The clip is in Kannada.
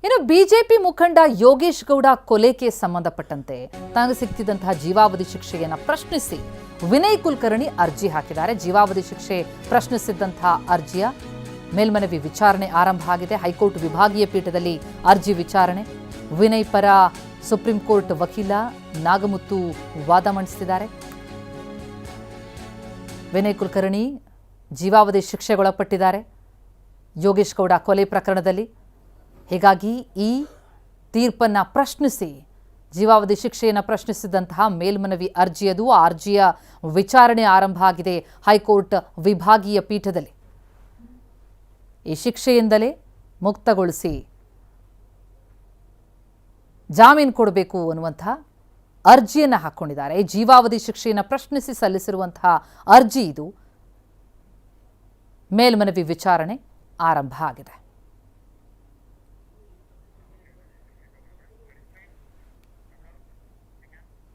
ಇನ್ನು ಬಿಜೆಪಿ ಮುಖಂಡ ಯೋಗೇಶ್ ಗೌಡ ಕೊಲೆ ಕೇಸ್ ಸಂಬಂಧಪಟ್ಟಂತೆ ತನಗೆ ಸಿಕ್ಕಿದಂತಹ ಜೀವಾವಧಿ ಶಿಕ್ಷೆಯನ್ನು ಪ್ರಶ್ನಿಸಿ ವಿನಯ್ ಕುಲಕರ್ಣಿ ಅರ್ಜಿ ಹಾಕಿದ್ದಾರೆ. ಜೀವಾವಧಿ ಶಿಕ್ಷೆ ಪ್ರಶ್ನಿಸಿದ್ದಂತಹ ಅರ್ಜಿಯ ಮೇಲ್ಮನವಿ ವಿಚಾರಣೆ ಆರಂಭ ಆಗಿದೆ. ಹೈಕೋರ್ಟ್ ವಿಭಾಗೀಯ ಪೀಠದಲ್ಲಿ ಅರ್ಜಿ ವಿಚಾರಣೆ. ವಿನಯ್ ಪರ ಸುಪ್ರೀಂ ಕೋರ್ಟ್ ವಕೀಲ ನಾಗಮುತ್ತು ವಾದ ಮಂಡಿಸಿದ್ದಾರೆ. ವಿನಯ್ ಕುಲಕರ್ಣಿ ಜೀವಾವಧಿ ಶಿಕ್ಷೆಗೊಳಪಟ್ಟಿದ್ದಾರೆ ಯೋಗೇಶ್ ಗೌಡ ಕೊಲೆ ಪ್ರಕರಣದಲ್ಲಿ. ಹೀಗಾಗಿ ಈ ತೀರ್ಪನ್ನು ಪ್ರಶ್ನಿಸಿ ಜೀವಾವಧಿ ಶಿಕ್ಷೆಯನ್ನು ಪ್ರಶ್ನಿಸಿದಂತಹ ಮೇಲ್ಮನವಿ ಅರ್ಜಿಯದು. ಆ ಅರ್ಜಿಯ ವಿಚಾರಣೆ ಆರಂಭ ಆಗಿದೆ ಹೈಕೋರ್ಟ್ ವಿಭಾಗೀಯ ಪೀಠದಲ್ಲಿ. ಈ ಶಿಕ್ಷೆಯಿಂದಲೇ ಮುಕ್ತಗೊಳಿಸಿ ಜಾಮೀನು ಕೊಡಬೇಕು ಅನ್ನುವಂಥ ಅರ್ಜಿಯನ್ನು ಹಾಕ್ಕೊಂಡಿದ್ದಾರೆ. ಜೀವಾವಧಿ ಶಿಕ್ಷೆಯನ್ನು ಪ್ರಶ್ನಿಸಿ ಸಲ್ಲಿಸಿರುವಂತಹ ಅರ್ಜಿ ಇದು. ಮೇಲ್ಮನವಿ ವಿಚಾರಣೆ ಆರಂಭ ಆಗಿದೆ.